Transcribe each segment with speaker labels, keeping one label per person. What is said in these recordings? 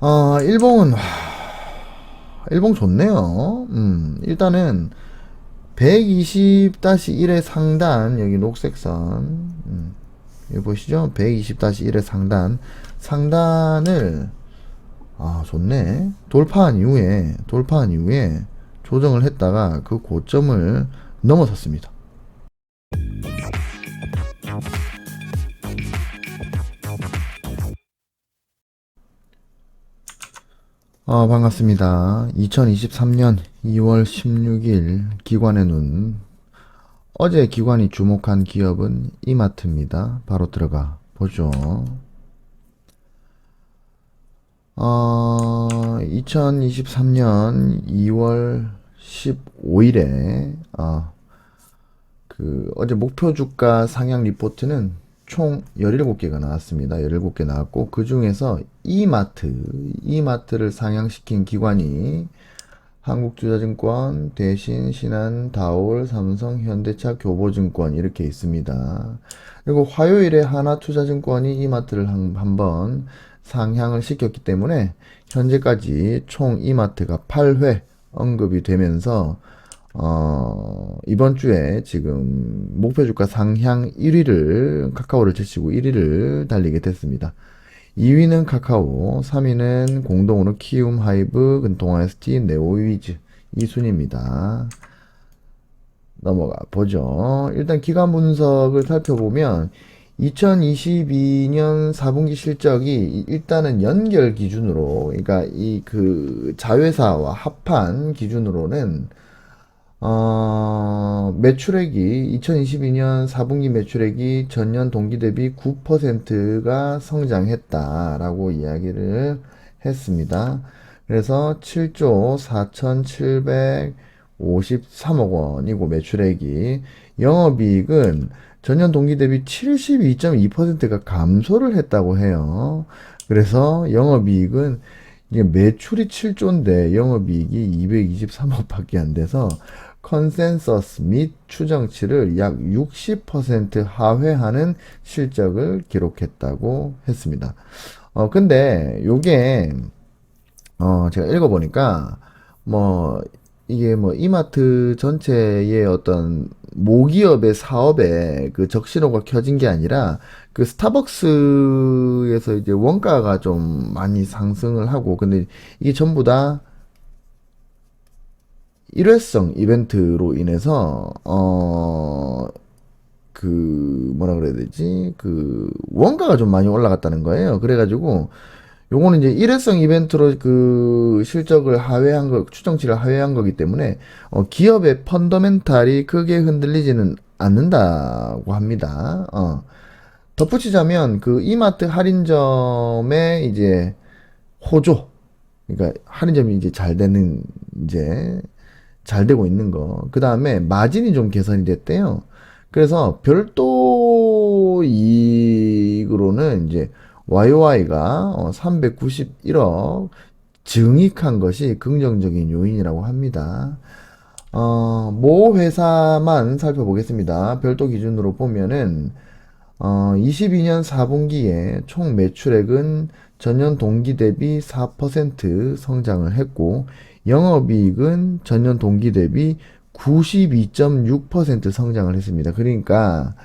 Speaker 1: 일봉은, 일봉 좋네요. 일단은 120-1의 상단, 여기 녹색선, 여기 보시죠? 120-1의 상단을, 좋네. 돌파한 이후에 조정을 했다가 그 고점을 넘어섰습니다. 반갑습니다. 2023년 2월 16일 기관의 눈. 어제 기관이 주목한 기업은 이마트입니다. 바로 들어가 보죠. 2023년 2월 15일에 어제 목표 주가 상향 리포트는 총 17개가 나왔습니다. 17개 나왔고 그 중에서 이마트를 상향시킨 기관이 한국투자증권, 대신, 신한, 다올, 삼성, 현대차, 교보증권 이렇게 있습니다. 그리고 화요일에 하나투자증권이 이마트를 한번 상향을 시켰기 때문에 현재까지 총 이마트가 8회 언급이 되면서 이번 주에 지금 목표주가 상향 1위를 카카오를 제치고 1위를 달리게 됐습니다. 2위는 카카오, 3위는 공동으로 키움, 하이브, 동아ST, 네오위즈 이 순입니다. 넘어가 보죠. 일단 기간 분석을 살펴보면 2022년 4분기 실적이 일단은 연결 기준으로, 그러니까 이 그 자회사와 합한 기준으로는 매출액이 2022년 4분기 매출액이 전년 동기 대비 9%가 성장했다라고 이야기를 했습니다. 그래서 7조 4,753억 원이고 매출액이 영업이익은 전년 동기 대비 72.2%가 감소를 했다고 해요. 그래서 영업이익은 이게 매출이 7조인데 영업이익이 223억밖에 안 돼서 컨센서스 및 추정치를 약 60% 하회하는 실적을 기록했다고 했습니다. 근데 요게 제가 읽어보니까 뭐 이게 뭐 이마트 전체의 어떤 모기업의 사업에 그 적신호가 켜진 게 아니라 그 스타벅스에서 이제 원가가 좀 많이 상승을 하고, 근데 이게 전부 다 일회성 이벤트로 인해서 그 뭐라 그래야 되지, 그 원가가 좀 많이 올라갔다는 거예요. 그래가지고 요거는 이제 일회성 이벤트로 그 실적을 하회한 거, 추정치를 하회한 거기 때문에 기업의 펀더멘탈이 크게 흔들리지는 않는다고 합니다. 덧붙이자면 그 이마트 할인점의 이제 호조, 그러니까 할인점이 이제 잘 되는, 이제 잘 되고 있는 거. 그 다음에 마진이 좀 개선이 됐대요. 그래서 별도 이익으로는 이제 YOY가 391억 증익한 것이 긍정적인 요인이라고 합니다. 모 회사만 살펴보겠습니다. 별도 기준으로 보면은 22년 4분기에 총 매출액은 전년 동기 대비 4% 성장을 했고, 영업이익은 전년 동기 대비 92.6% 성장을 했습니다. 그러니까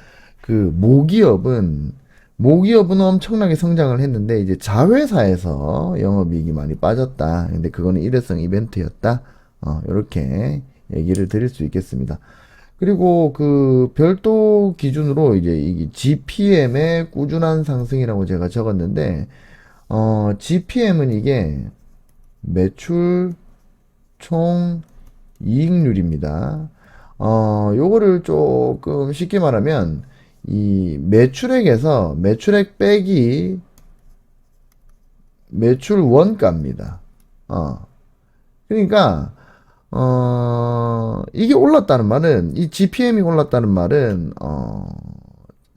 Speaker 1: 그 모기업은 엄청나게 성장을 했는데 이제 자회사에서 영업이익이 많이 빠졌다. 근데 그거는 일회성 이벤트였다. 이렇게 얘기를 드릴 수 있겠습니다. 그리고 그 별도 기준으로 이제 이 GPM의 꾸준한 상승이라고 제가 적었는데, GPM은 이게 매출 총 이익률입니다. 요거를 조금 쉽게 말하면 이 매출액에서 매출액 빼기 매출 원가입니다. 그러니까 이게 올랐다는 말은, 이 GPM이 올랐다는 말은,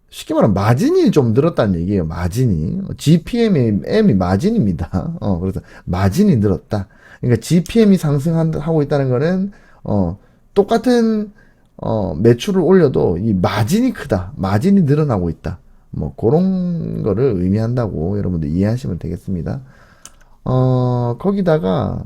Speaker 1: 쉽게 말하면 마진이 좀 늘었다는 얘기예요. 마진이. GPM이 마진입니다. 그래서 마진이 늘었다. 그러니까 GPM이 상승하고 있다는 거는, 똑같은, 매출을 올려도 이 마진이 크다. 마진이 늘어나고 있다. 뭐, 그런 거를 의미한다고 여러분들 이해하시면 되겠습니다. 거기다가,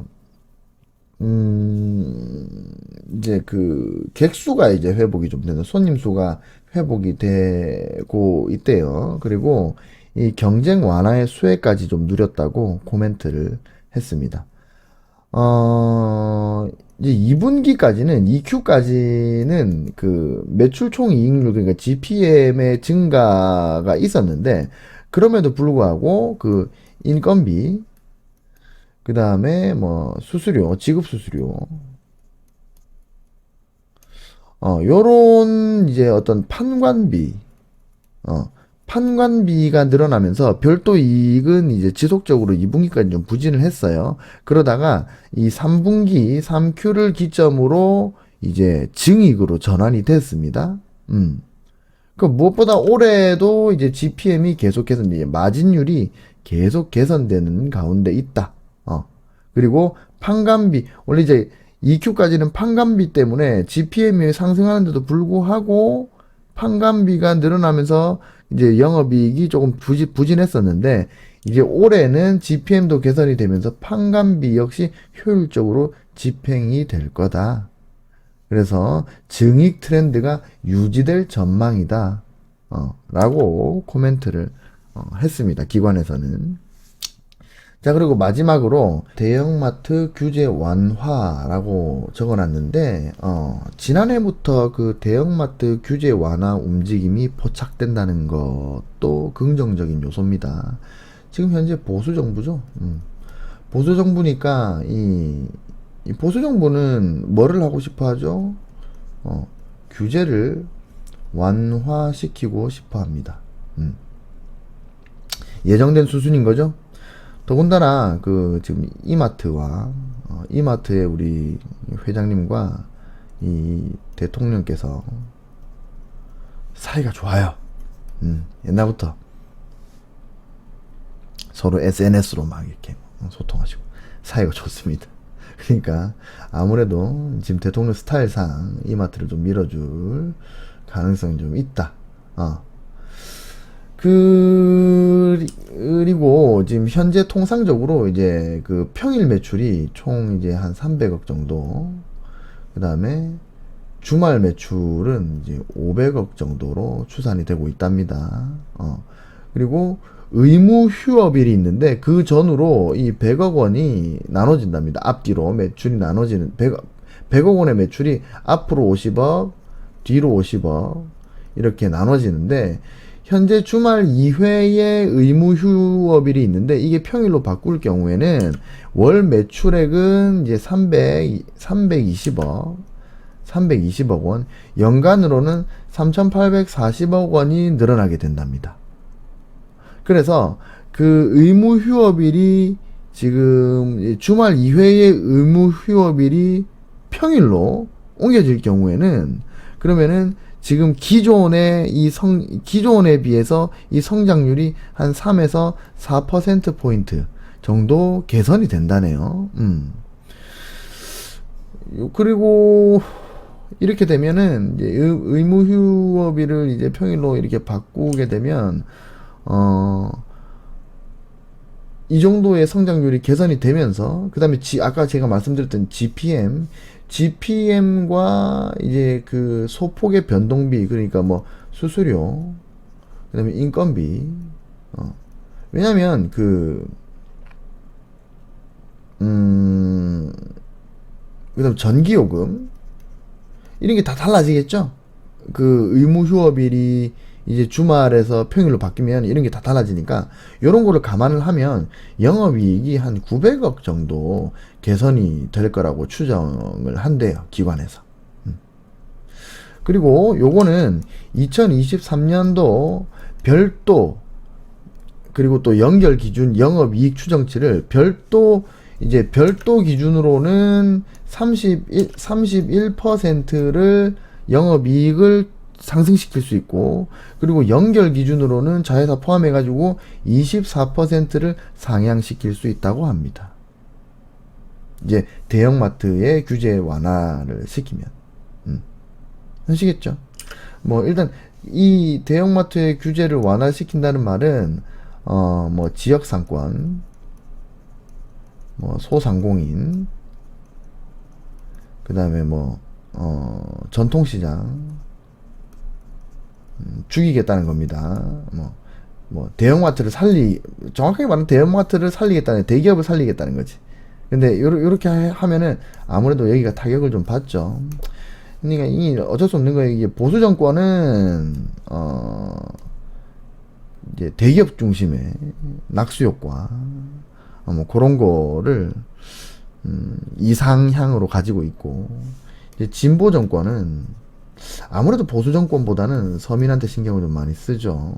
Speaker 1: 음, 이제 그, 객수가 이제 회복이 좀 되는, 손님 수가 회복이 되고 있대요. 그리고 이 경쟁 완화의 수혜까지 좀 누렸다고 코멘트를 했습니다. 어, 이제 2분기까지는, 2Q까지는 그 매출 총 이익률, 그러니까 GPM의 증가가 있었는데, 그럼에도 불구하고 그 인건비, 그 다음에 뭐 수수료, 지급 수수료, 요런 이제 어떤 판관비, 어, 판관비가 늘어나면서 별도 이익은 이제 지속적으로 2분기까지 좀 부진을 했어요. 그러다가 이 3분기, 3Q를 기점으로 이제 증이익으로 전환이 됐습니다. 그 무엇보다 올해도 이제 GPM이 계속해서 이제 마진율이 계속 개선되는 가운데 있다. 그리고 판관비, 원래 이제 EQ까지는 판관비 때문에 GPM이 상승하는데도 불구하고 판관비가 늘어나면서 이제 영업이익이 조금 부진했었는데, 이제 올해는 GPM도 개선이 되면서 판관비 역시 효율적으로 집행이 될 거다. 그래서 증익 트렌드가 유지될 전망이다. 라고 코멘트를 했습니다. 기관에서는. 자, 그리고 마지막으로 대형마트 규제 완화라고 적어놨는데, 지난해부터 그 대형마트 규제 완화 움직임이 포착된다는 것도 긍정적인 요소입니다. 지금 현재 보수 정부죠. 보수 정부니까 이 보수 정부는 뭐를 하고 싶어 하죠? 규제를 완화시키고 싶어 합니다. 예정된 수준인 거죠? 더군다나 그 지금 이마트와 이마트의 우리 회장님과 이 대통령께서 사이가 좋아요. 옛날부터 서로 SNS로 막 이렇게 소통하시고 사이가 좋습니다. 그러니까 아무래도 지금 대통령 스타일상 이마트를 좀 밀어줄 가능성이 좀 있다. 그리고 지금 현재 통상적으로 이제 그 평일 매출이 총 이제 한 300억 정도, 그 다음에 주말 매출은 이제 500억 정도로 추산이 되고 있답니다. 그리고 의무 휴업일이 있는데 그 전후로 이 100억 원이 나눠진답니다. 앞뒤로 매출이 나눠지는 100억 원의 매출이 앞으로 50억, 뒤로 50억 이렇게 나눠지는데, 현재 주말 2회의 의무 휴업일이 있는데 이게 평일로 바꿀 경우에는 월 매출액은 이제 320억 원, 연간으로는 3,840억 원이 늘어나게 된답니다. 그래서 그 의무 휴업일이 지금 주말 2회의 의무 휴업일이 평일로 옮겨질 경우에는, 그러면은 지금 기존에 기존에 비해서 이 성장률이 한 3에서 4%포인트 정도 개선이 된다네요. 그리고 이렇게 되면은 이제 의무 휴업일을 이제 평일로 이렇게 바꾸게 되면, 이 정도의 성장률이 개선이 되면서, 그 다음에 아까 제가 말씀드렸던 GPM과 이제 그 소폭의 변동비, 그러니까 뭐 수수료, 그 다음에 인건비, 왜냐면 그 다음 전기요금, 이런 게 다 달라지겠죠? 그 의무 휴업일이 이제 주말에서 평일로 바뀌면 이런 게 다 달라지니까, 이런 거를 감안을 하면 영업이익이 한 900억 정도 개선이 될 거라고 추정을 한대요, 기관에서. 그리고 요거는 2023년도 별도, 그리고 또 연결 기준 영업이익 추정치를 별도 기준으로는 31%를 영업이익을 상승시킬 수 있고, 그리고 연결 기준으로는 자회사 포함해가지고 24%를 상향시킬 수 있다고 합니다. 이제 대형마트의 규제 완화를 시키면. 아시겠죠? 뭐 일단 이 대형마트의 규제를 완화시킨다는 말은 뭐 지역상권, 뭐 소상공인, 그 다음에 뭐 전통시장 죽이겠다는 겁니다. 뭐 대형마트를 정확하게 말하면 대형마트를 살리겠다는, 대기업을 살리겠다는 거지. 근데 요렇게 하면은 아무래도 여기가 타격을 좀 받죠. 그러니까 이 어쩔 수 없는 거예요. 이게 보수 정권은 이제 대기업 중심의 낙수 효과, 뭐 그런 거를 이상향으로 가지고 있고, 이제 진보 정권은 아무래도 보수 정권보다는 서민한테 신경을 좀 많이 쓰죠.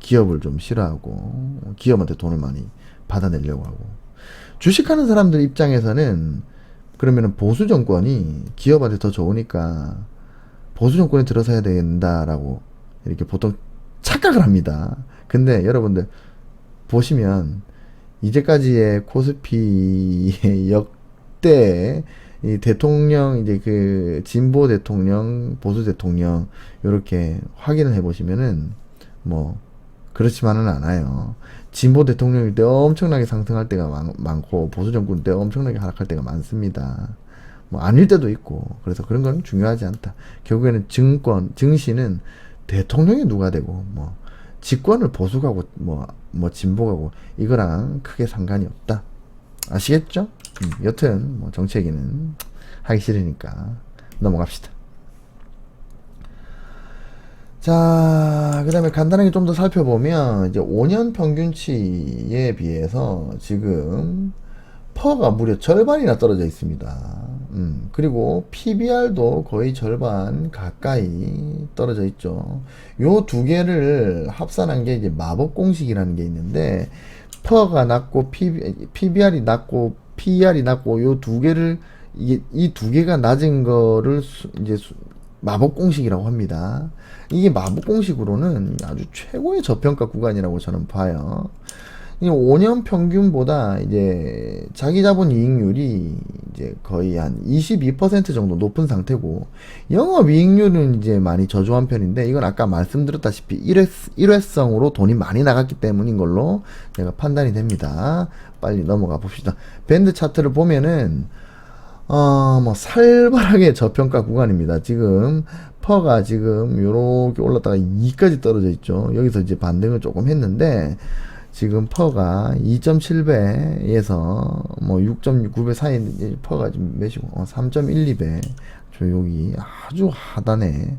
Speaker 1: 기업을 좀 싫어하고 기업한테 돈을 많이 받아내려고 하고. 주식하는 사람들 입장에서는 그러면은 보수 정권이 기업한테 더 좋으니까 보수 정권에 들어서야 된다라고 이렇게 보통 착각을 합니다. 근데 여러분들 보시면 이제까지의 코스피의 역대 이 대통령, 이제 그 진보 대통령, 보수 대통령 요렇게 확인을 해보시면은 뭐 그렇지만은 않아요. 진보 대통령일 때 엄청나게 상승할 때가 많고 보수 정권 때 엄청나게 하락할 때가 많습니다. 뭐 아닐 때도 있고. 그래서 그런 건 중요하지 않다. 결국에는 증시는 대통령이 누가 되고 뭐 집권을 보수가고 뭐 진보가고 이거랑 크게 상관이 없다. 아시겠죠? 여튼 뭐 정치 얘기는 하기 싫으니까 넘어갑시다. 자, 그 다음에 간단하게 좀 더 살펴보면 이제 5년 평균치에 비해서 지금 퍼가 무려 절반이나 떨어져 있습니다. 그리고 PBR도 거의 절반 가까이 떨어져 있죠. 요 두 개를 합산한 게 이제 마법 공식이라는 게 있는데, 퍼가 낮고 PBR이 낮고 PER이 낮고 요 두 개를 이 두 개가 낮은 거를 이제 마법 공식이라고 합니다. 이게 마법 공식으로는 아주 최고의 저평가 구간이라고 저는 봐요. 5년 평균보다 이제 자기 자본 이익률이 이제 거의 한 22% 정도 높은 상태고, 영업 이익률은 이제 많이 저조한 편인데, 이건 아까 말씀드렸다시피 일회성으로 돈이 많이 나갔기 때문인 걸로 제가 판단이 됩니다. 빨리 넘어가 봅시다. 밴드 차트를 보면은 뭐 살벌하게 저평가 구간입니다. 지금 퍼가 지금 요렇게 올랐다가 2까지 떨어져 있죠. 여기서 이제 반등을 조금 했는데, 지금 퍼가 2.7배에서 뭐 6.9배 사이 퍼가 지금 몇이고 3.12배. 저 여기 아주 하단에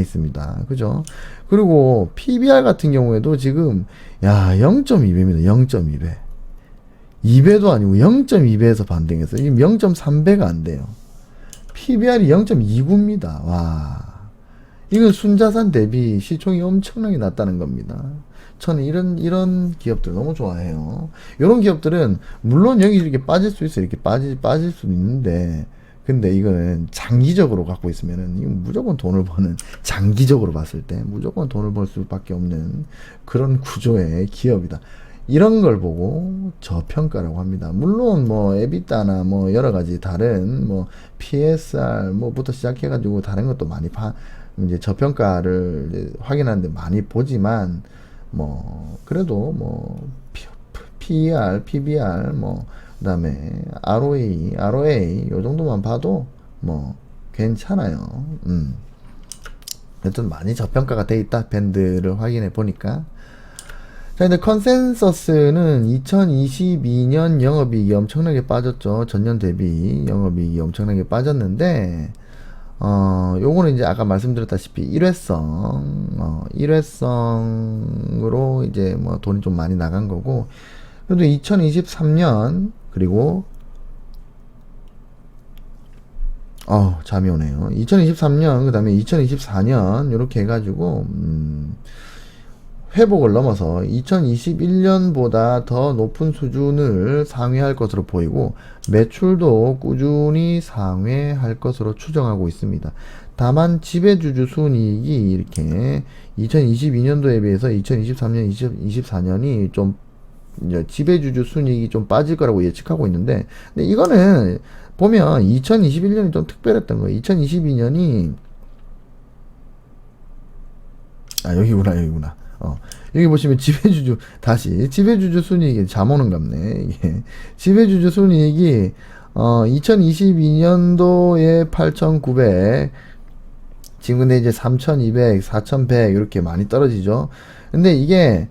Speaker 1: 있습니다. 그죠? 그리고 PBR 같은 경우에도 지금 0.2배입니다. 0.2배. 2배도 아니고 0.2배에서 반등했어요. 지금 0.3배가 안 돼요. PBR이 0.29입니다. 와. 이건 순자산 대비 시총이 엄청나게 낮다는 겁니다. 저는 이런 기업들 너무 좋아해요. 이런 기업들은 물론 여기 이렇게 빠질 수 있어요. 이렇게 빠질 수도 있는데, 근데 이거는 장기적으로 갖고 있으면은 이건 무조건 돈을 버는, 장기적으로 봤을 때 무조건 돈을 벌 수밖에 없는 그런 구조의 기업이다. 이런 걸 보고 저평가라고 합니다. 물론 뭐 에비타나 뭐 여러 가지 다른 뭐 PSR 뭐부터 시작해가지고 다른 것도 많이 이제 저평가를 이제 확인하는데 많이 보지만, 뭐 그래도 뭐 PER, PBR 뭐 그다음에 ROA 요 정도만 봐도 뭐 괜찮아요. 여튼 많이 저평가가 돼 있다. 밴드를 확인해 보니까. 자, 근데 컨센서스는 2022년 영업이익이 엄청나게 빠졌죠. 전년 대비 영업이익이 엄청나게 빠졌는데, 요거는 이제 아까 말씀드렸다시피 일회성으로 이제 뭐 돈이 좀 많이 나간 거고, 그래도 2023년, 그리고, 잠이 오네요. 2023년, 그 다음에 2024년, 요렇게 해가지고, 회복을 넘어서 2021년보다 더 높은 수준을 상회할 것으로 보이고, 매출도 꾸준히 상회할 것으로 추정하고 있습니다. 다만 지배주주 순이익이 이렇게 2022년도에 비해서 2023년, 2024년이 좀 지배주주 순이익이 좀 빠질 거라고 예측하고 있는데, 근데 이거는 보면 2021년이 좀 특별했던 거예요. 2022년이 여기구나. 여기 보시면 지배주주, 다시, 지배주주 순이익이 잠 오는 갑네, 이게. 지배주주 순이익이, 2022년도에 8,900, 지금 근데 이제 3,200, 4,100, 이렇게 많이 떨어지죠. 근데 이게,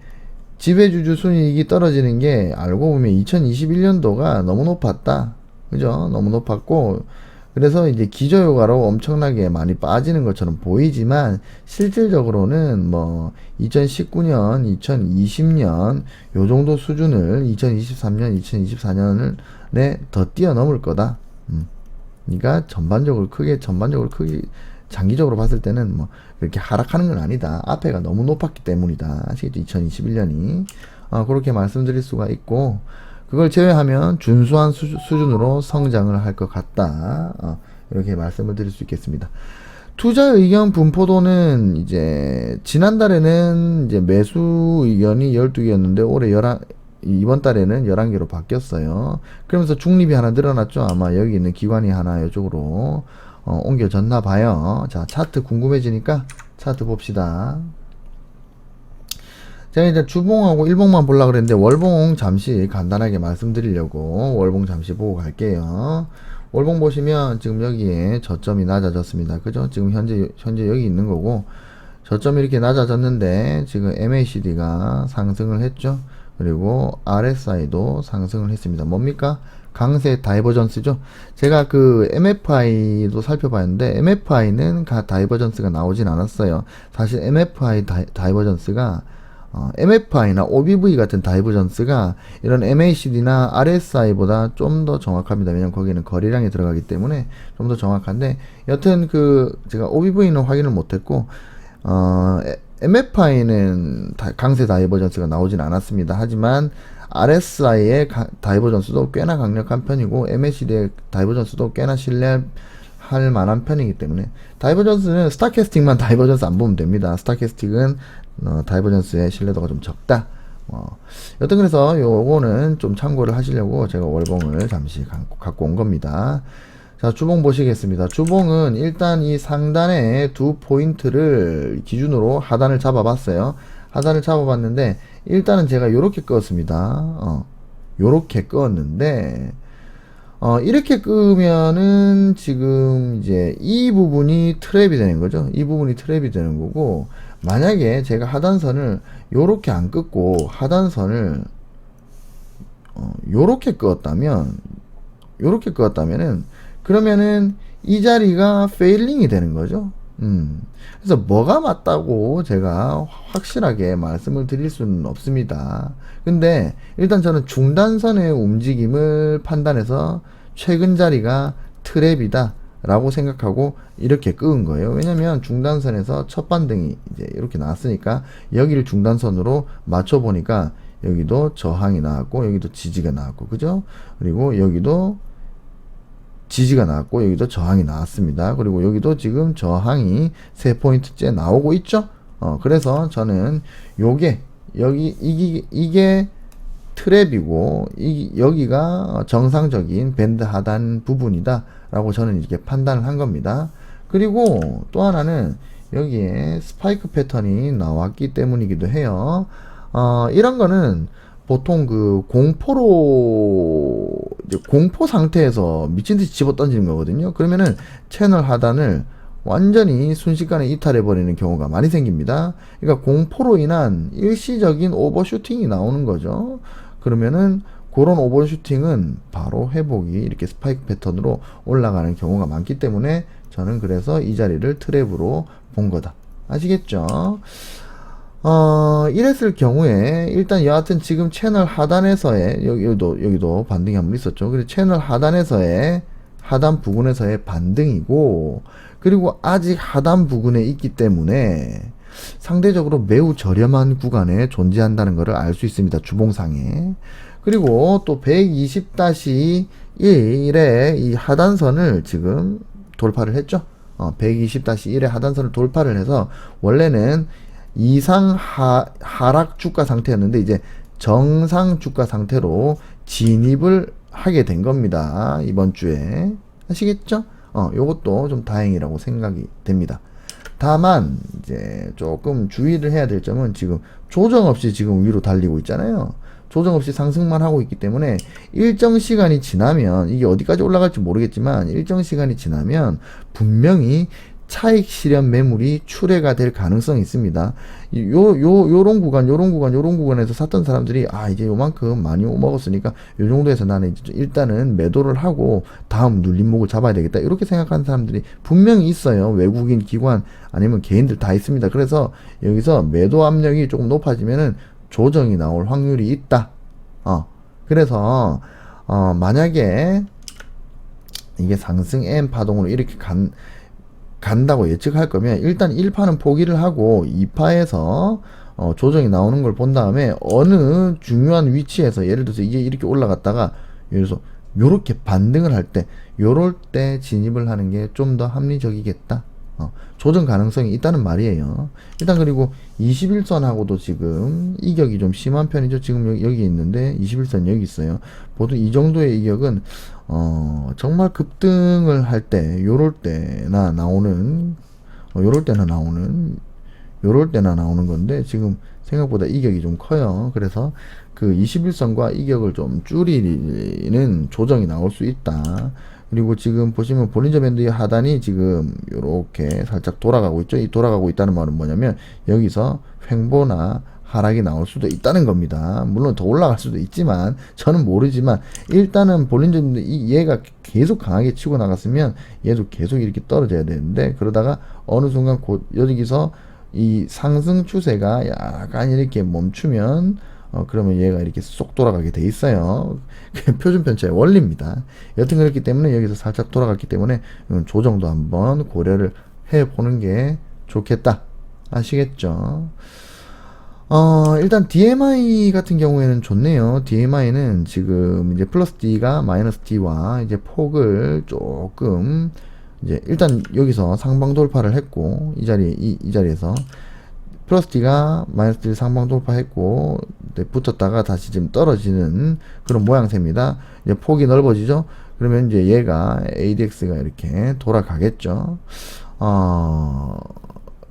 Speaker 1: 지배주주 순이익이 떨어지는 게, 알고 보면 2021년도가 너무 높았다. 그죠? 너무 높았고, 그래서 이제 기저효과로 엄청나게 많이 빠지는 것처럼 보이지만 실질적으로는 뭐 2019년, 2020년 요 정도 수준을 2023년, 2024년에 더 뛰어넘을 거다. 그러니까 전반적으로 크게 장기적으로 봤을 때는 뭐 그렇게 하락하는 건 아니다. 앞에가 너무 높았기 때문이다. 아시겠죠? 2021년이 그렇게 말씀드릴 수가 있고, 그걸 제외하면 준수한 수준으로 성장을 할 것 같다. 이렇게 말씀을 드릴 수 있겠습니다. 투자 의견 분포도는 이제 지난달에는 이제 매수 의견이 12개였는데 올해 이번 달에는 11개로 바뀌었어요. 그러면서 중립이 하나 늘어났죠. 아마 여기 있는 기관이 하나 이쪽으로 옮겨졌나 봐요. 자, 차트 궁금해지니까 차트 봅시다. 제가 이제 주봉하고 일봉만 보려고 그랬는데 월봉 잠시 간단하게 말씀드리려고 월봉 잠시 보고 갈게요. 월봉 보시면 지금 여기에 저점이 낮아졌습니다. 그죠? 지금 현재 여기 있는 거고, 저점이 이렇게 낮아졌는데 지금 MACD가 상승을 했죠. 그리고 RSI도 상승을 했습니다. 뭡니까? 강세 다이버전스죠. 제가 그 MFI도 살펴봤는데 MFI는 다이버전스가 나오진 않았어요. 사실 MFI 다이버전스가 MFI나 OBV 같은 다이버전스가 이런 MACD나 RSI보다 좀 더 정확합니다. 왜냐면 거기는 거래량이 들어가기 때문에 좀 더 정확한데, 여튼 제가 OBV는 확인을 못했고, MFI는 강세 다이버전스가 나오진 않았습니다. 하지만 RSI의 다이버전스도 꽤나 강력한 편이고, MACD의 다이버전스도 꽤나 신뢰할 만한 편이기 때문에, 다이버전스는 스타캐스틱만 다이버전스 안 보면 됩니다. 스타캐스틱은 다이버전스의 신뢰도가 좀 적다. 여튼 그래서 요거는 좀 참고를 하시려고 제가 월봉을 잠시 갖고 온 겁니다. 자, 주봉 보시겠습니다. 주봉은 일단 이 상단에 두 포인트를 기준으로 하단을 잡아봤어요. 하단을 잡아봤는데 일단은 제가 요렇게 끄었습니다. 요렇게 끄었는데 이렇게 끄면은 지금 이제 이 부분이 트랩이 되는 거죠. 이 부분이 트랩이 되는 거고, 만약에 제가 하단선을 요렇게 안 끄고 하단선을 요렇게 끄었다면은 그러면은 이 자리가 페일링이 되는 거죠. 그래서 뭐가 맞다고 제가 확실하게 말씀을 드릴 수는 없습니다. 근데 일단 저는 중단선의 움직임을 판단해서 최근 자리가 트랩이다 라고 생각하고 이렇게 끄은 거예요. 왜냐면 중단선에서 첫 반등이 이제 이렇게 나왔으니까 여기를 중단선으로 맞춰 보니까 여기도 저항이 나왔고 여기도 지지가 나왔고, 그죠? 그리고 여기도 지지가 나왔고 여기도 저항이 나왔습니다. 그리고 여기도 지금 저항이 3포인트째 나오고 있죠. 그래서 저는 이게 트랩이고 여기가 정상적인 밴드 하단 부분이다 라고 저는 이렇게 판단을 한 겁니다. 그리고 또 하나는 여기에 스파이크 패턴이 나왔기 때문이기도 해요. 이런 거는 보통 공포 상태에서 미친듯이 집어 던지는 거거든요. 그러면은 채널 하단을 완전히 순식간에 이탈해 버리는 경우가 많이 생깁니다. 그러니까 공포로 인한 일시적인 오버슈팅이 나오는 거죠. 그러면은 그런 오버슈팅은 바로 회복이 이렇게 스파이크 패턴으로 올라가는 경우가 많기 때문에 저는 그래서 이 자리를 트랩으로 본 거다. 아시겠죠? 이랬을 경우에 일단 여하튼 지금 채널 하단에서의 여기도 반등이 한번 있었죠. 그래서 채널 하단에서의 하단 부근에서의 반등이고, 그리고 아직 하단 부근에 있기 때문에 상대적으로 매우 저렴한 구간에 존재한다는 것을 알 수 있습니다. 주봉상에. 그리고 또 120-1의 이 하단선을 지금 돌파를 했죠. 120-1의 하단선을 돌파를 해서 원래는 이상 하락 주가 상태였는데 이제 정상 주가 상태로 진입을 하게 된 겁니다. 이번 주에. 아시겠죠? 요것도 좀 다행이라고 생각이 됩니다. 다만 이제 조금 주의를 해야 될 점은 지금 조정 없이 지금 위로 달리고 있잖아요. 조정 없이 상승만 하고 있기 때문에 일정 시간이 지나면 이게 어디까지 올라갈지 모르겠지만 일정 시간이 지나면 분명히 차익 실현 매물이 출회가 될 가능성이 있습니다. 요런 구간에서 샀던 사람들이 이제 요만큼 많이 먹었으니까 요 정도에서 나는 이제 일단은 매도를 하고 다음 눌림목을 잡아야 되겠다. 이렇게 생각하는 사람들이 분명히 있어요. 외국인 기관 아니면 개인들 다 있습니다. 그래서 여기서 매도 압력이 조금 높아지면은 조정이 나올 확률이 있다. 그래서 만약에 이게 상승 M 파동으로 이렇게 간다고 예측할 거면 일단 1파는 포기를 하고 2파에서 조정이 나오는 걸 본 다음에 어느 중요한 위치에서 예를 들어서 이게 이렇게 올라갔다가 예를 들어서 요렇게 반등을 할 때 요럴 때 진입을 하는 게 좀 더 합리적이겠다. 조정 가능성이 있다는 말이에요. 일단 그리고 21선하고도 지금 이격이 좀 심한 편이죠. 지금 여기 있는데 21선 여기 있어요. 보통 이 정도의 이격은 정말 급등을 할 때 요럴 때나 나오는 건데 지금 생각보다 이격이 좀 커요. 그래서 그 21선과 이격을 좀 줄이는 조정이 나올 수 있다. 그리고 지금 보시면 볼린저 밴드의 하단이 지금 요렇게 살짝 돌아가고 있죠. 이 돌아가고 있다는 말은 뭐냐면 여기서 횡보나 하락이 나올 수도 있다는 겁니다. 물론 더 올라갈 수도 있지만 저는 모르지만 일단은 볼린저 밴드 얘가 계속 강하게 치고 나갔으면 얘도 계속 이렇게 떨어져야 되는데 그러다가 어느 순간 여기서 이 상승 추세가 약간 이렇게 멈추면 그러면 얘가 이렇게 쏙 돌아가게 돼 있어요. 표준 편차의 원리입니다. 여튼 그렇기 때문에 여기서 살짝 돌아갔기 때문에 조정도 한번 고려를 해 보는 게 좋겠다. 아시겠죠? 일단 DMI 같은 경우에는 좋네요. DMI는 지금 이제 플러스 D가 마이너스 D와 이제 폭을 조금 이제 일단 여기서 상방 돌파를 했고 이 자리에서 플러스 D가 마이너스 D 상방 돌파했고 붙었다가 다시 지금 떨어지는 그런 모양새입니다. 이제 폭이 넓어지죠. 그러면 이제 얘가 ADX가 이렇게 돌아가겠죠.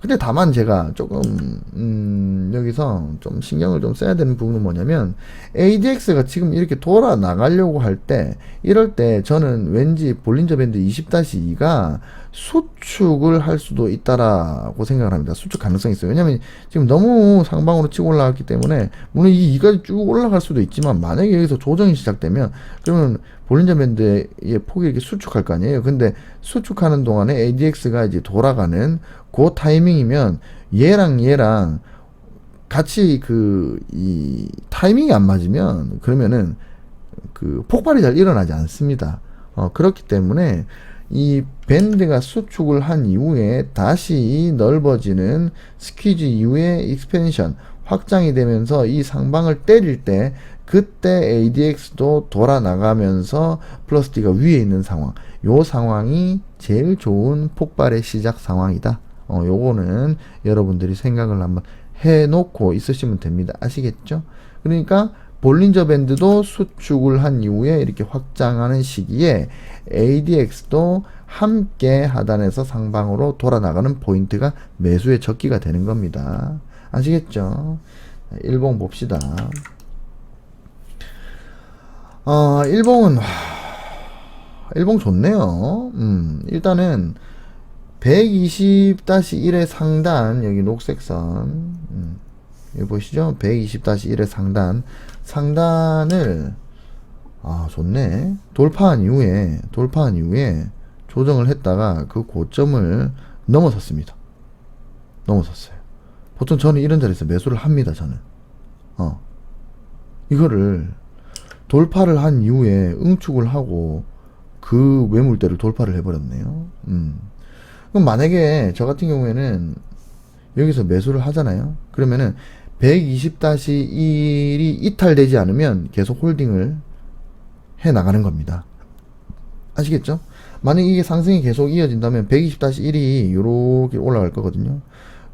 Speaker 1: 근데 다만 제가 조금 여기서 좀 신경을 좀 써야 되는 부분은 뭐냐면 ADX가 지금 이렇게 돌아 나가려고 할 때 이럴 때 저는 왠지 볼린저 밴드 20-2가 수축을 할 수도 있다라고 생각을 합니다. 수축 가능성이 있어요. 왜냐면 지금 너무 상방으로 치고 올라갔기 때문에 물론 이까지 쭉 올라갈 수도 있지만 만약에 여기서 조정이 시작되면 그러면 볼린저 밴드의 폭이 이렇게 수축할 거 아니에요. 근데 수축하는 동안에 ADX가 이제 돌아가는 그 타이밍이면 얘랑 같이 이 타이밍이 안 맞으면 그러면은 그 폭발이 잘 일어나지 않습니다. 그렇기 때문에 이 밴드가 수축을 한 이후에 다시 넓어지는 스퀴즈 이후에 익스펜션 확장이 되면서 이 상방을 때릴 때 그때 ADX도 돌아 나가면서 플러스 D가 위에 있는 상황, 요 상황이 제일 좋은 폭발의 시작 상황이다. 요거는 여러분들이 생각을 한번 해놓고 있으시면 됩니다. 아시겠죠? 그러니까 볼린저 밴드도 수축을 한 이후에 이렇게 확장하는 시기에 ADX도 함께 하단에서 상방으로 돌아 나가는 포인트가 매수의 적기가 되는 겁니다. 아시겠죠? 일봉 봅시다. 일봉 좋네요. 일단은 120-1의 상단, 여기 녹색선, 여기 보시죠? 120-1의 상단을, 좋네. 돌파한 이후에 조정을 했다가 그 고점을 넘어섰습니다. 넘어섰어요. 보통 저는 이런 자리에서 매수를 합니다, 저는. 이거를 돌파를 한 이후에 응축을 하고 그 매물대를 돌파를 해버렸네요. 그럼 만약에 저 같은 경우에는 여기서 매수를 하잖아요. 그러면은 120-1이 이탈되지 않으면 계속 홀딩을 해 나가는 겁니다. 아시겠죠? 만약 이게 상승이 계속 이어진다면 120-1이 이렇게 올라갈 거거든요.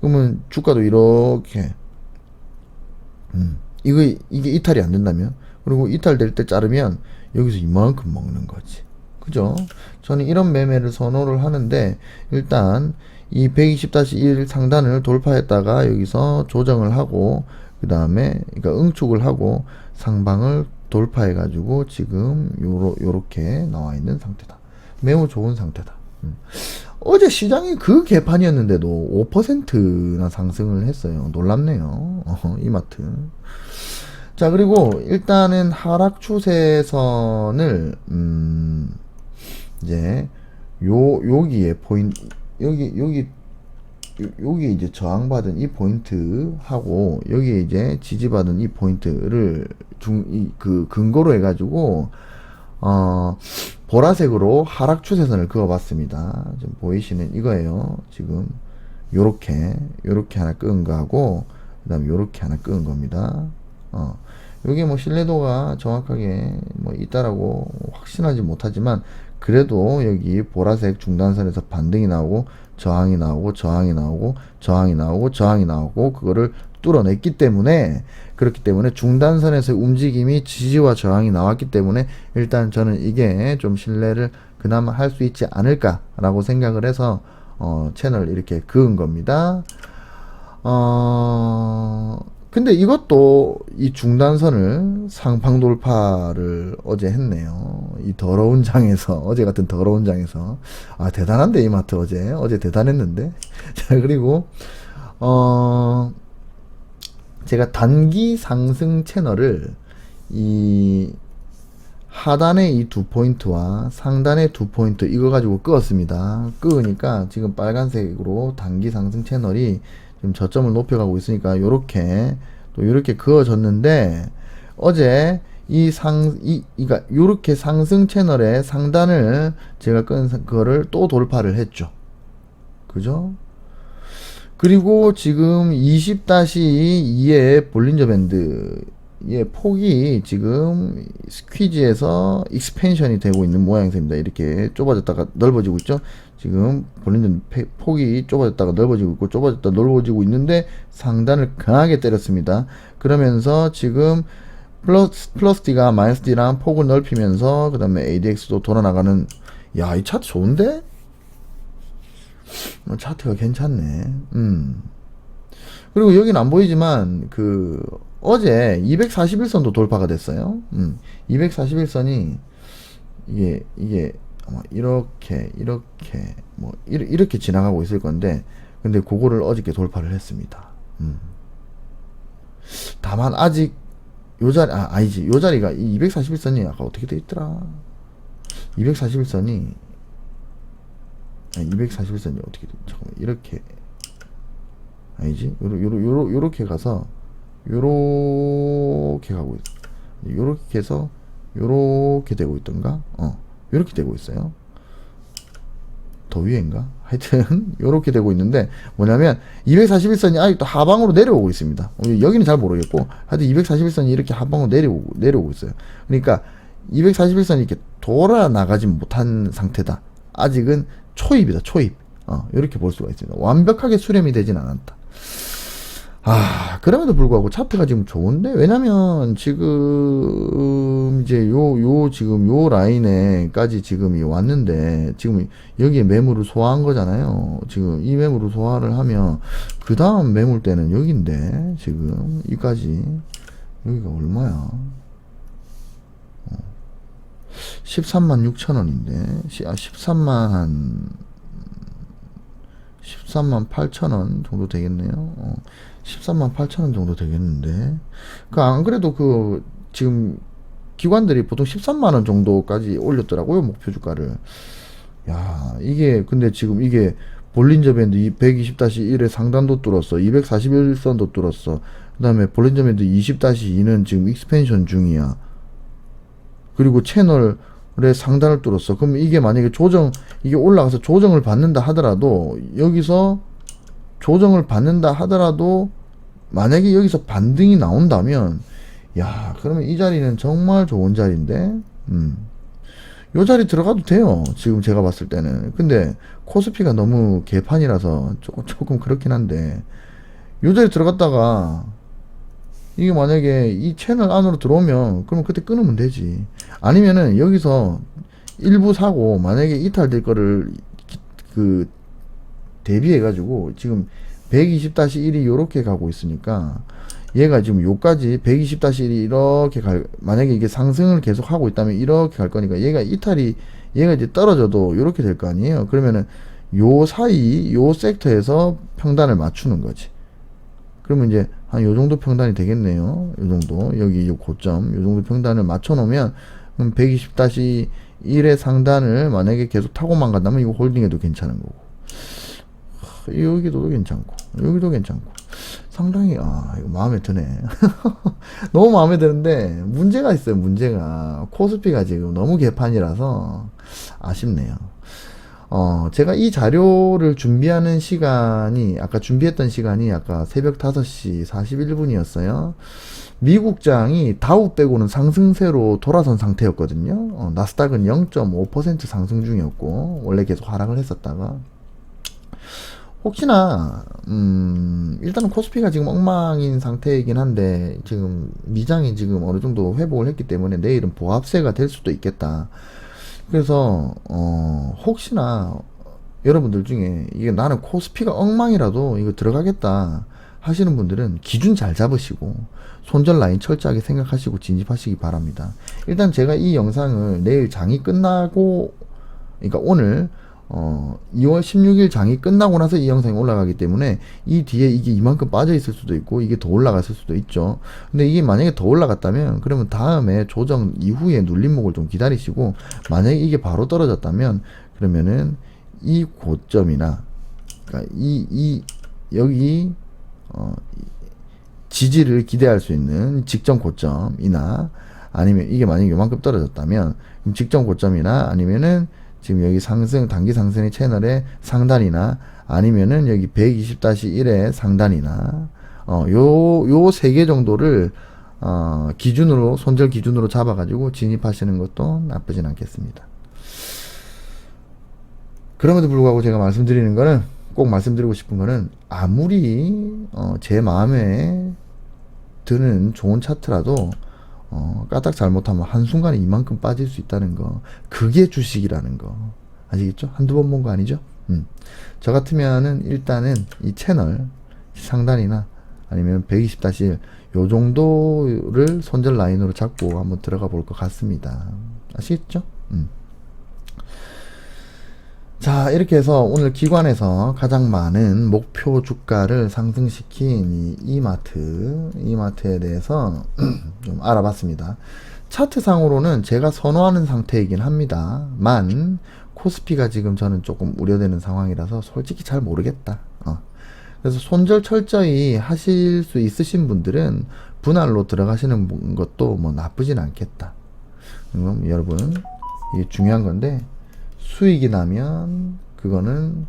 Speaker 1: 그러면 주가도 이렇게 이게 이탈이 안 된다면, 그리고 이탈될 때 자르면 여기서 이만큼 먹는 거지. 그죠? 저는 이런 매매를 선호를 하는데, 일단 이 120-1 상단을 돌파했다가 여기서 조정을 하고 그 다음에 그러니까 응축을 하고 상방을 돌파해 가지고 지금 요렇게 나와 있는 상태다. 매우 좋은 상태다. 어제 시장이 그 개판이었는데도 5%나 상승을 했어요. 놀랍네요. 이마트. 자, 그리고 일단은 하락 추세선을 이제 여기에 여기 이제 저항받은 이 포인트하고 여기에 이제 지지받은 이 포인트를 그 근거로 해가지고 보라색으로 하락 추세선을 그어봤습니다. 지금 보이시는 이거예요. 지금 요렇게 하나 끄은 거하고 그 다음에 요렇게 하나 끄은 겁니다. 요게 뭐 신뢰도가 정확하게 뭐 있다라고 확신하지 못하지만 그래도 여기 보라색 중단선에서 반등이 나오고 저항이 나오고 저항이 나오고 저항이 나오고 저항이 나오고 그거를 뚫어냈기 때문에 그렇기 때문에 중단선에서 움직임이 지지와 저항이 나왔기 때문에 일단 저는 이게 좀 신뢰를 그나마 할 수 있지 않을까라고 생각을 해서 채널 이렇게 그은 겁니다. 근데 이것도 이 중단선을 상방 돌파를 어제 했네요. 이 더러운 장에서, 어제 같은 더러운 장에서. 아, 대단한데, 이마트 어제 대단했는데. 자, 그리고, 제가 단기 상승 채널을 이 하단의 이 두 포인트와 상단의 두 포인트 이거 가지고 끄었습니다. 끄으니까 지금 빨간색으로 단기 상승 채널이 지금 저점을 높여가고 있으니까 요렇게 또 요렇게 그어졌는데 어제 그러니까 요렇게 상승 채널의 상단을 제가 끈 그거를 또 돌파를 했죠. 그죠? 그리고 지금 20-2의 볼린저 밴드의 폭이 지금 스퀴즈에서 익스펜션이 되고 있는 모양새입니다. 이렇게 좁아졌다가 넓어지고 있죠. 지금 볼린저 폭이 좁아졌다가 넓어지고 있고 좁아졌다 넓어지고 있는데 상단을 강하게 때렸습니다. 그러면서 지금 플러스 D가 마이너스 D랑 폭을 넓히면서 그 다음에 ADX도 돌아나가는 야, 이 차트 좋은데? 차트가 괜찮네. 그리고 여기는 안 보이지만 어제 241선도 돌파가 됐어요. 241선이 이게 아마 이렇게 뭐 이렇게 지나가고 있을 건데 근데 그거를 어저께 돌파를 했습니다. 다만 아직 요 자리 아니지. 요 자리가 이 241선이 아까 어떻게 돼 있더라. 241선이 241선이 어떻게 돼? 잠깐만. 이렇게 아니지. 요렇게 가서 요렇게 가고 있어. 요렇게 해서 요렇게 되고 있던가? 요렇게 되고 있어요. 더 위에인가? 하여튼 요렇게 되고 있는데 뭐냐면 241선이 아직도 하방으로 내려오고 있습니다. 여기는 잘 모르겠고 하여튼 241선이 이렇게 하방으로 내려오고 있어요. 그러니까 241선이 이렇게 돌아 나가지 못한 상태다. 아직은 초입이다. 초입. 이렇게 볼 수가 있습니다. 완벽하게 수렴이 되진 않았다. 그럼에도 불구하고 차트가 지금 좋은데 왜냐면 지금 이제 지금 요 라인에까지 지금 왔는데 지금 여기에 매물을 소화한 거잖아요. 지금 이 매물을 소화를 하면 그 다음 매물대는 여기인데 지금 여기가 얼마야? 136,000원인데 13만 8천원 정도 되겠네요. 13만 8천원 정도 되겠는데 안 그래도 지금 기관들이 보통 13만원 정도까지 올렸더라고요. 목표 주가를. 야, 근데 지금 이게 볼린저 밴드 120-1의 상단도 뚫었어. 241선도 뚫었어. 그 다음에 볼린저 밴드 20-2는 지금 익스펜션 중이야. 그리고 채널의 상단을 뚫었어. 그럼 이게 만약에 이게 올라가서 조정을 받는다 하더라도, 여기서 조정을 받는다 하더라도, 만약에 여기서 반등이 나온다면, 야, 그러면 이 자리는 정말 좋은 자리인데, 요 자리 들어가도 돼요. 지금 제가 봤을 때는. 근데, 코스피가 너무 개판이라서 조금 그렇긴 한데, 요 자리 들어갔다가, 이게 만약에 이 채널 안으로 들어오면 그러면 그때 끊으면 되지. 아니면은 여기서 일부 사고 만약에 이탈될 거를 대비해가지고 지금 120-1이 요렇게 가고 있으니까 얘가 지금 요까지 120-1이 이렇게 만약에 이게 상승을 계속 하고 있다면 이렇게 갈 거니까 얘가 얘가 이제 떨어져도 요렇게 될 거 아니에요. 그러면은 요 사이 요 섹터에서 평단을 맞추는 거지. 그러면 이제 한 요 정도 평단이 되겠네요. 요 정도 여기 요 고점 요 정도 평단을 맞춰 놓으면 120-1의 상단을 만약에 계속 타고만 간다면 이거 홀딩해도 괜찮은 거고, 여기도 괜찮고 여기도 괜찮고 상당히 이거 마음에 드네. 너무 마음에 드는데 문제가 있어요. 문제가 코스피가 지금 너무 개판이라서 아쉽네요. 제가 이 자료를 준비하는 시간이, 아까 준비했던 시간이 아까 새벽 5시 41분이었어요. 미국장이 다우 빼고는 상승세로 돌아선 상태였거든요. 나스닥은 0.5% 상승 중이었고, 원래 계속 하락을 했었다가, 혹시나, 일단은 코스피가 지금 엉망인 상태이긴 한데, 지금 미장이 지금 어느 정도 회복을 했기 때문에 내일은 보합세가 될 수도 있겠다. 그래서 혹시나 여러분들 중에 이게 나는 코스피가 엉망이라도 이거 들어가겠다 하시는 분들은 기준 잘 잡으시고 손절 라인 철저하게 생각하시고 진입하시기 바랍니다. 일단 제가 이 영상을 내일 장이 끝나고, 그러니까 오늘 2월 16일 장이 끝나고 나서 이 영상이 올라가기 때문에 이 뒤에 이게 이만큼 빠져 있을 수도 있고 이게 더 올라갔을 수도 있죠. 근데 이게 만약에 더 올라갔다면 그러면 다음에 조정 이후에 눌림목을 좀 기다리시고, 만약에 이게 바로 떨어졌다면 그러면은 이 고점이나, 그러니까 여기 지지를 기대할 수 있는 직전 고점이나, 아니면 이게 만약에 요만큼 떨어졌다면 그럼 직전 고점이나, 아니면은 지금 여기 단기 상승의 채널의 상단이나, 아니면은 여기 120-1의 상단이나, 요 세 개 정도를, 기준으로, 손절 기준으로 잡아가지고 진입하시는 것도 나쁘진 않겠습니다. 그럼에도 불구하고 제가 말씀드리는 거는, 꼭 말씀드리고 싶은 거는, 아무리, 제 마음에 드는 좋은 차트라도, 까딱 잘못하면 한순간에 이만큼 빠질 수 있다는 거, 그게 주식이라는 거 아시겠죠? 한두 번 본 거 아니죠? 저 같으면은 일단은 이 채널 상단이나 아니면 120-1 요 정도를 손절 라인으로 잡고 한번 들어가 볼 것 같습니다. 아시겠죠? 자, 이렇게 해서 오늘 기관에서 가장 많은 목표 주가를 상승시킨 이 이마트에 대해서 좀 알아봤습니다. 차트상으로는 제가 선호하는 상태이긴 합니다만, 코스피가 지금 저는 조금 우려되는 상황이라서 솔직히 잘 모르겠다. 그래서 손절 철저히 하실 수 있으신 분들은 분할로 들어가시는 것도 뭐 나쁘진 않겠다. 그럼 여러분, 이게 중요한 건데, 수익이 나면 그거는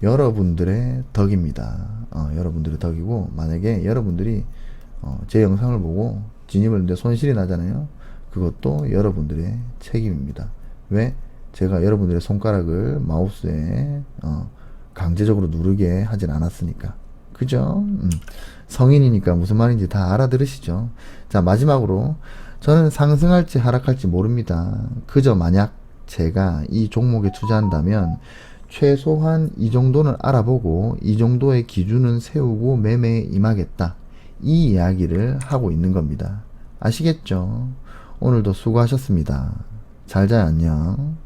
Speaker 1: 여러분들의 덕입니다. 여러분들의 덕이고, 만약에 여러분들이 제 영상을 보고 진입을 했는데 손실이 나잖아요. 그것도 여러분들의 책임입니다. 왜? 제가 여러분들의 손가락을 마우스에 강제적으로 누르게 하진 않았으니까. 그죠? 성인이니까 무슨 말인지 다 알아들으시죠? 자, 마지막으로 저는 상승할지 하락할지 모릅니다. 그저 만약 제가 이 종목에 투자한다면 최소한 이 정도는 알아보고 이 정도의 기준은 세우고 매매에 임하겠다, 이 이야기를 하고 있는 겁니다. 아시겠죠? 오늘도 수고하셨습니다. 잘 자요. 안녕.